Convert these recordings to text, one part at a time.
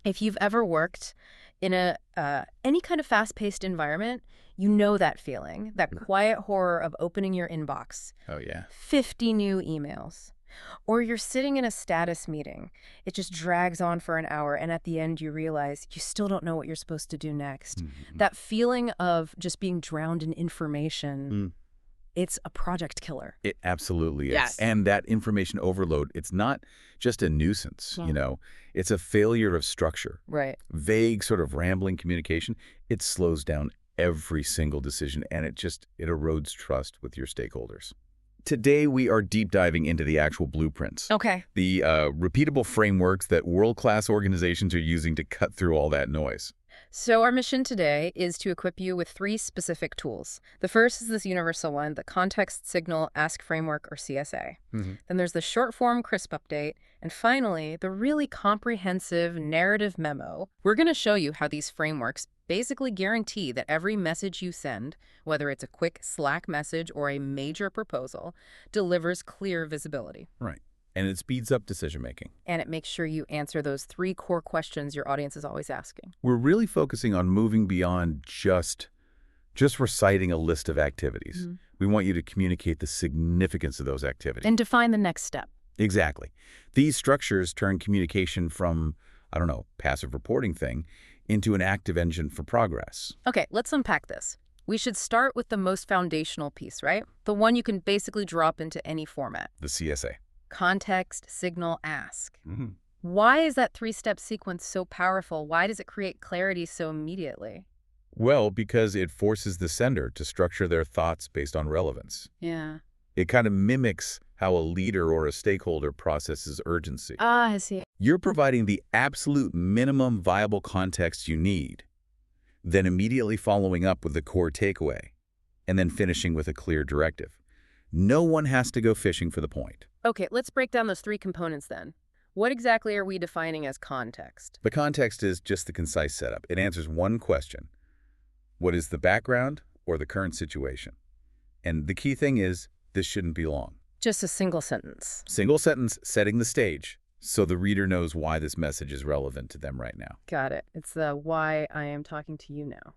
If you've ever worked in any kind of fast-paced environment, you know that feeling, that quiet horror of opening your inbox. Oh, yeah. 50 new emails. Or you're sitting in a status meeting. It just drags on for an hour, and at the end you realize you still don't know what you're supposed to do next. That feeling of just being drowned in information, it's a project killer. It absolutely is. Yes. And that information overload, it's not just a nuisance, No. you know. It's a failure of structure. Right. Vague, sort of rambling communication, it slows down every single decision, and it erodes trust with your stakeholders. Today, we are deep diving into the actual blueprints. Okay. The repeatable frameworks that world-class organizations are using to cut through all that noise. So our mission today is to equip you with 3 specific tools. The first is this universal one, the Context Signal Ask Framework, or CSA. Then there's the short-form CRISP update. And finally, the really comprehensive narrative memo. We're going to show you how these frameworks basically guarantee that every message you send, whether it's a quick Slack message or a major proposal, delivers clear visibility. Right. And it speeds up decision-making. And it makes sure you answer those 3 core questions your audience is always asking. We're really focusing on moving beyond just reciting a list of activities. We want you to communicate the significance of those activities. And define the next step. Exactly. These structures turn communication from, I don't know, passive reporting thing into an active engine for progress. Okay, let's unpack this. We should start with the most foundational piece, right? The one you can basically drop into any format. The CSA. Context, signal, ask. Why is that 3-step sequence so powerful? Why does it create clarity so immediately? Well, because it forces the sender to structure their thoughts based on relevance. Yeah. It kind of mimics how a leader or a stakeholder processes urgency. Ah, I see. You're providing the absolute minimum viable context you need, then immediately following up with the core takeaway, and then finishing with a clear directive. No one has to go fishing for the point. Okay, let's break down those 3 components then. What exactly are we defining as context? The context is just the concise setup. It answers one question. What is the background or the current situation? And the key thing is, this shouldn't be long. Just a single sentence. Single sentence setting the stage so the reader knows why this message is relevant to them right now. Got it. It's the why I am talking to you now.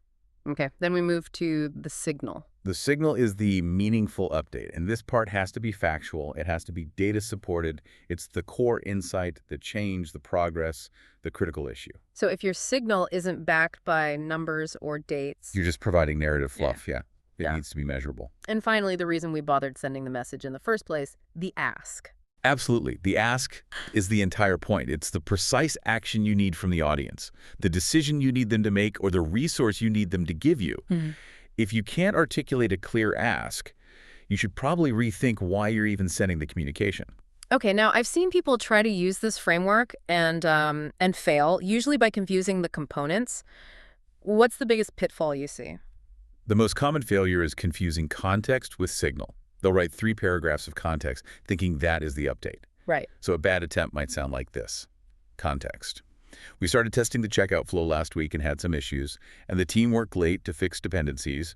Okay, then we move to the signal. The signal is the meaningful update, and this part has to be factual. It has to be data supported. It's the core insight, the change, the progress, the critical issue. So if your signal isn't backed by numbers or dates... You're just providing narrative fluff, yeah. It Yeah. needs to be measurable. And finally, the reason we bothered sending the message in the first place, the ask. Absolutely. The ask is the entire point. It's the precise action you need from the audience, the decision you need them to make, or the resource you need them to give you. If you can't articulate a clear ask, you should probably rethink why you're even sending the communication. Okay, now I've seen people try to use this framework and fail, usually by confusing the components. What's the biggest pitfall you see? The most common failure is confusing context with signal. They'll write 3 paragraphs of context, thinking that is the update. Right. So a bad attempt might sound like this. Context. We started testing the checkout flow last week and had some issues, and the team worked late to fix dependencies.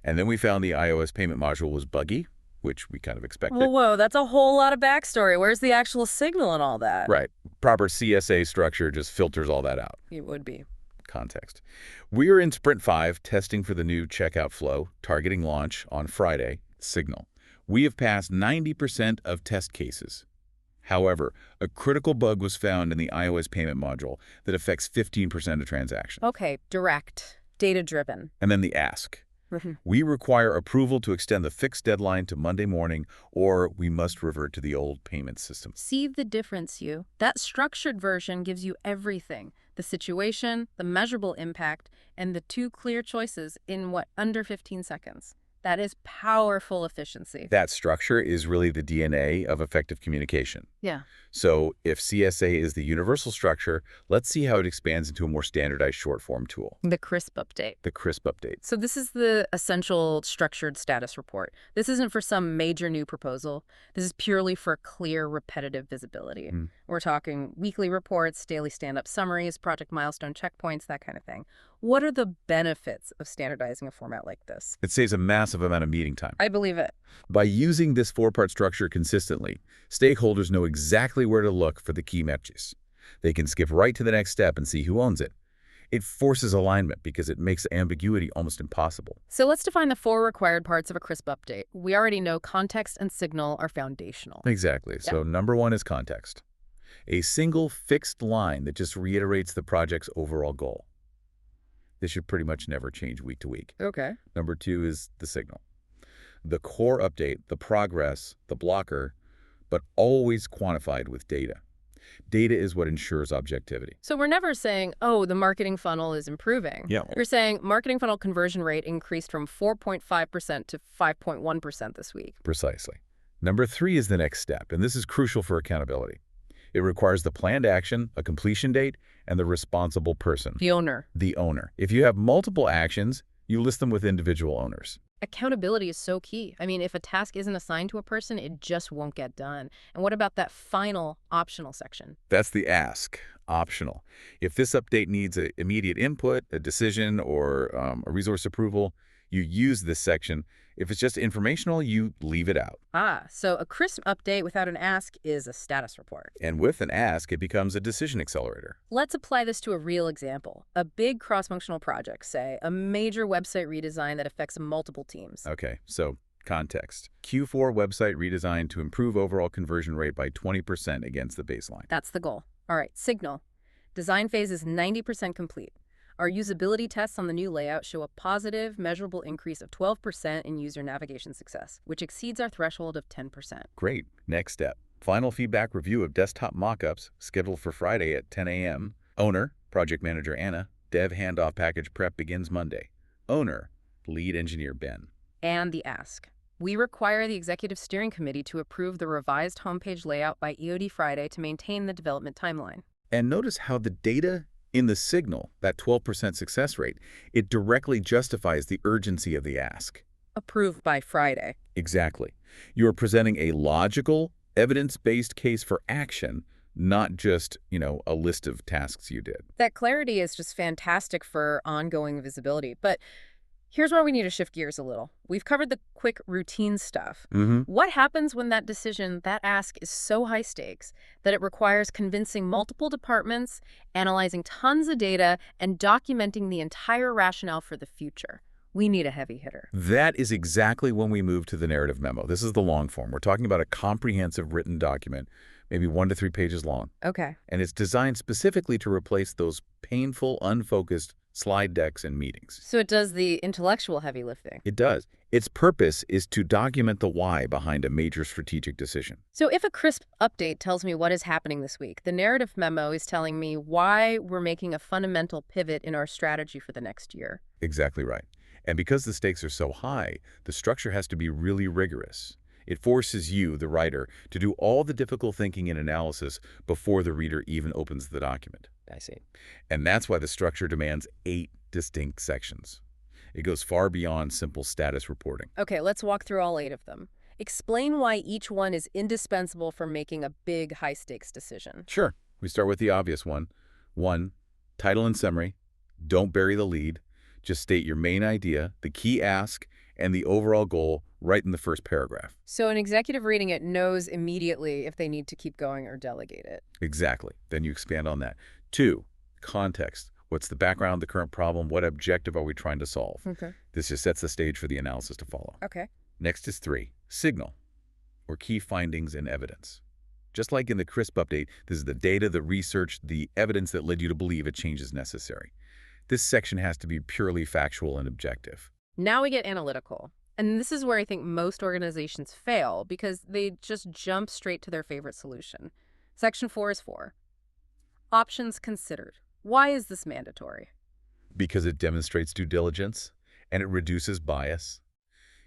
And then we found the iOS payment module was buggy, which we kind of expected. Whoa, that's a whole lot of backstory. Where's the actual signal and all that? Right. Proper CSA structure just filters all that out. It would be. Context. We are in Sprint 5 testing for the new checkout flow, targeting launch on Friday, Signal. We have passed 90% of test cases. However, a critical bug was found in the iOS payment module that affects 15% of transactions. Okay, direct, data-driven. And then the ask. We require approval to extend the fixed deadline to Monday morning, or we must revert to the old payment system. See the difference, you? That structured version gives you everything. The situation, the measurable impact, and the 2 clear choices in, under 15 seconds. That is powerful efficiency. That structure is really the DNA of effective communication. Yeah. So if CSA is the universal structure, let's see how it expands into a more standardized short-form tool. The CRISP update. The CRISP update. So this is the essential structured status report. This isn't for some major new proposal. This is purely for clear, repetitive visibility. We're talking weekly reports, daily stand-up summaries, project milestone checkpoints, that kind of thing. What are the benefits of standardizing a format like this? It saves a massive amount of meeting time. I believe it. By using this 4-part structure consistently, stakeholders know exactly where to look for the key messages. They can skip right to the next step and see who owns it. It forces alignment because it makes ambiguity almost impossible. So let's define the 4 required parts of a crisp update. We already know context and signal are foundational. Exactly. Yeah. So number 1 is context. A single fixed line that just reiterates the project's overall goal. This should pretty much never change week to week. Okay. Number 2 is the signal. The core update, the progress, the blocker, but always quantified with data. Data is what ensures objectivity. So we're never saying, oh, the marketing funnel is improving. Yeah. We're saying marketing funnel conversion rate increased from 4.5% to 5.1% this week. Precisely. Number 3 is the next step, and this is crucial for accountability. It requires the planned action, a completion date, and the responsible person. The owner. The owner. If you have multiple actions, you list them with individual owners. Accountability is so key. I mean, if a task isn't assigned to a person, it just won't get done. And what about that final optional section? That's the ask, optional. If this update needs an immediate input, a decision, or a resource approval, you use this section. If it's just informational, you leave it out. So a crisp update without an ask is a status report. And with an ask, it becomes a decision accelerator. Let's apply this to a real example. A big cross-functional project, say, a major website redesign that affects multiple teams. Okay, so context. Q4 website redesign to improve overall conversion rate by 20% against the baseline. That's the goal. All right, signal. Design phase is 90% complete. Our usability tests on the new layout show a positive, measurable increase of 12% in user navigation success, which exceeds our threshold of 10%. Great. Next step. Final feedback review of desktop mockups scheduled for Friday at 10 a.m. Owner, project manager Anna. Dev handoff package prep begins Monday. Owner, lead engineer Ben. And the ask. We require the Executive Steering Committee to approve the revised homepage layout by EOD Friday to maintain the development timeline. And notice how the data in the signal, that 12% success rate, it directly justifies the urgency of the ask. Approved by Friday. Exactly. You are presenting a logical, evidence-based case for action, not just, a list of tasks you did. That clarity is just fantastic for ongoing visibility. But here's where we need to shift gears a little. We've covered the quick routine stuff. What happens when that decision, that ask, is so high stakes that it requires convincing multiple departments, analyzing tons of data, and documenting the entire rationale for the future? We need a heavy hitter. That is exactly when we move to the narrative memo. This is the long form. We're talking about a comprehensive written document, maybe 1 to 3 pages long. Okay. And it's designed specifically to replace those painful, unfocused slide decks and meetings. So it does the intellectual heavy lifting. It does. Its purpose is to document the why behind a major strategic decision. So if a crisp update tells me what is happening this week, the narrative memo is telling me why we're making a fundamental pivot in our strategy for the next year. Exactly right. And because the stakes are so high, the structure has to be really rigorous. It forces you, the writer, to do all the difficult thinking and analysis before the reader even opens the document. I see. And that's why the structure demands 8 distinct sections. It goes far beyond simple status reporting. Okay, let's walk through all 8 of them. Explain why each one is indispensable for making a big, high-stakes decision. Sure. We start with the obvious one. 1, title and summary. Don't bury the lead. Just state your main idea, the key ask, and the overall goal right in the first paragraph. So an executive reading it knows immediately if they need to keep going or delegate it. Exactly. Then you expand on that. 2, context. What's the background, the current problem? What objective are we trying to solve? Okay. This just sets the stage for the analysis to follow. Okay. Next is 3, signal, or key findings and evidence. Just like in the CRISP update, this is the data, the research, the evidence that led you to believe a change is necessary. This section has to be purely factual and objective. Now we get analytical. And this is where I think most organizations fail because they just jump straight to their favorite solution. Section 4 is 4. Options considered. Why is this mandatory? Because it demonstrates due diligence and it reduces bias.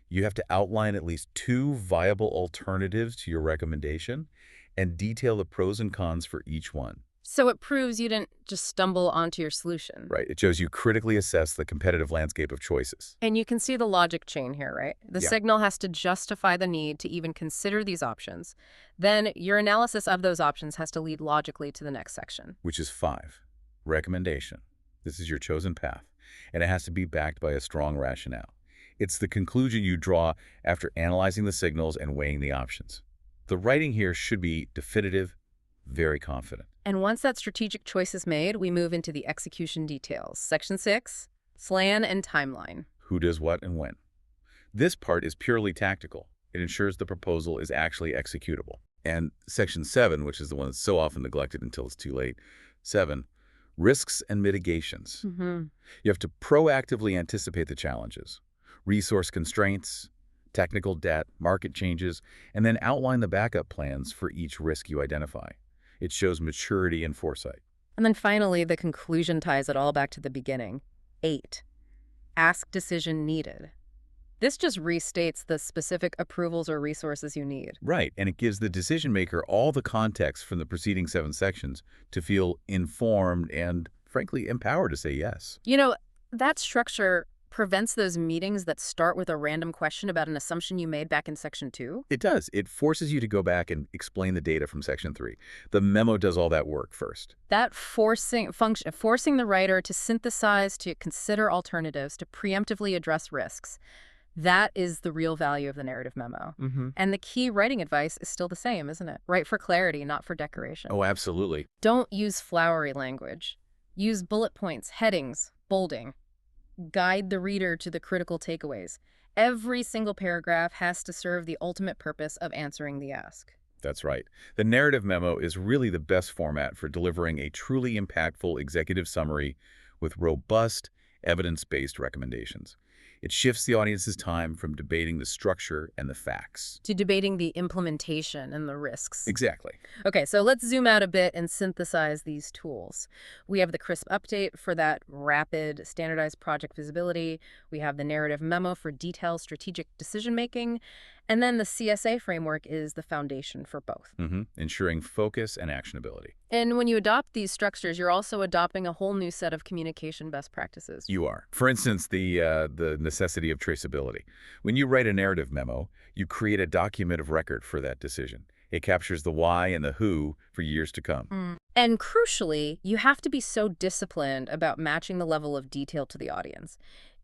You have to outline at least 2 viable alternatives to your recommendation and detail the pros and cons for each one. So it proves you didn't just stumble onto your solution. Right. It shows you critically assess the competitive landscape of choices. And you can see the logic chain here, right? The Yeah. signal has to justify the need to even consider these options. Then your analysis of those options has to lead logically to the next section. Which is 5, recommendation. This is your chosen path, and it has to be backed by a strong rationale. It's the conclusion you draw after analyzing the signals and weighing the options. The writing here should be definitive, very confident. And once that strategic choice is made, we move into the execution details. Section 6, SLAN and timeline. Who does what and when. This part is purely tactical. It ensures the proposal is actually executable. And Section 7, which is the one that's so often neglected until it's too late, 7, risks and mitigations. You have to proactively anticipate the challenges, resource constraints, technical debt, market changes, and then outline the backup plans for each risk you identify. It shows maturity and foresight. And then finally, the conclusion ties it all back to the beginning. 8, ask decision needed. This just restates the specific approvals or resources you need. Right, and it gives the decision maker all the context from the preceding 7 sections to feel informed and, frankly, empowered to say yes. You know, that structure prevents those meetings that start with a random question about an assumption you made back in Section 2. It does. It forces you to go back and explain the data from Section 3. The memo does all that work first. That forcing the writer to synthesize, to consider alternatives, to preemptively address risks. That is the real value of the narrative memo. And the key writing advice is still the same, isn't it? Write for clarity, not for decoration. Oh, absolutely. Don't use flowery language. Use bullet points, headings, bolding. Guide the reader to the critical takeaways. Every single paragraph has to serve the ultimate purpose of answering the ask. That's right. The narrative memo is really the best format for delivering a truly impactful executive summary with robust, evidence-based recommendations. It shifts the audience's time from debating the structure and the facts to debating the implementation and the risks. Exactly. Okay, so let's zoom out a bit and synthesize these tools. We have the crisp update for that rapid, standardized project visibility. We have the narrative memo for detailed strategic decision-making. And then the CSA framework is the foundation for both. Ensuring focus and actionability. And when you adopt these structures, you're also adopting a whole new set of communication best practices. You are. For instance, the necessity of traceability. When you write a narrative memo, you create a document of record for that decision. It captures the why and the who for years to come. And crucially, you have to be so disciplined about matching the level of detail to the audience.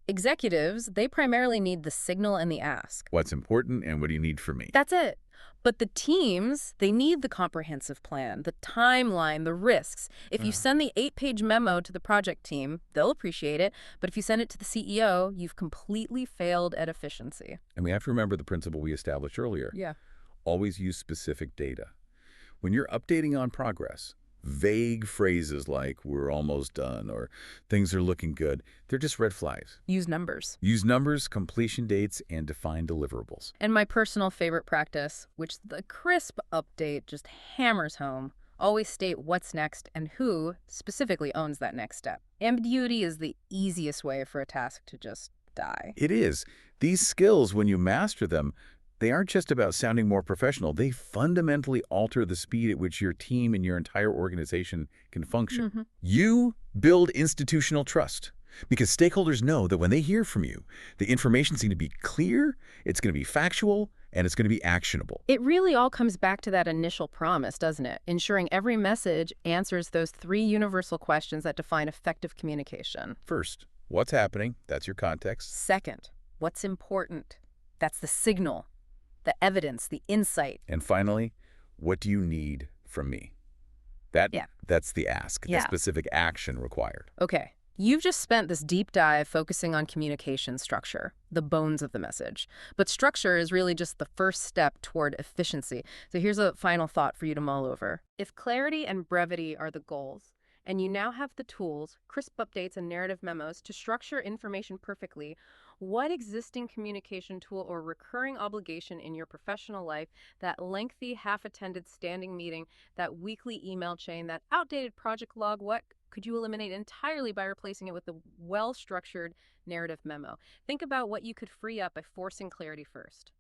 Executives, they primarily need the signal and the ask. What's important and what do you need from me? That's it. But the teams, they need the comprehensive plan, the timeline, the risks. If you send the 8-page memo to the project team, they'll appreciate it. But if you send it to the CEO, you've completely failed at efficiency. And we have to remember the principle we established earlier. Yeah. Always use specific data. When you're updating on progress, vague phrases like we're almost done or things are looking good, they're just red flags. Use numbers. Use numbers, completion dates, and define deliverables. And my personal favorite practice, which the crisp update just hammers home, always state what's next and who specifically owns that next step. Ambiguity is the easiest way for a task to just die. It is. These skills, when you master them, they aren't just about sounding more professional. They fundamentally alter the speed at which your team and your entire organization can function. You build institutional trust because stakeholders know that when they hear from you, the information's going to be clear, it's going to be factual, and it's going to be actionable. It really all comes back to that initial promise, doesn't it? Ensuring every message answers those 3 universal questions that define effective communication. First, what's happening? That's your context. Second, what's important? That's the signal, the evidence, the insight. And finally, what do you need from me? That's the ask, the specific action required. Okay, you've just spent this deep dive focusing on communication structure, the bones of the message. But structure is really just the first step toward efficiency. So here's a final thought for you to mull over. If clarity and brevity are the goals, and you now have the tools, crisp updates and narrative memos to structure information perfectly, what existing communication tool or recurring obligation in your professional life, that lengthy half-attended standing meeting, that weekly email chain, that outdated project log, what could you eliminate entirely by replacing it with a well-structured narrative memo? Think about what you could free up by forcing clarity first.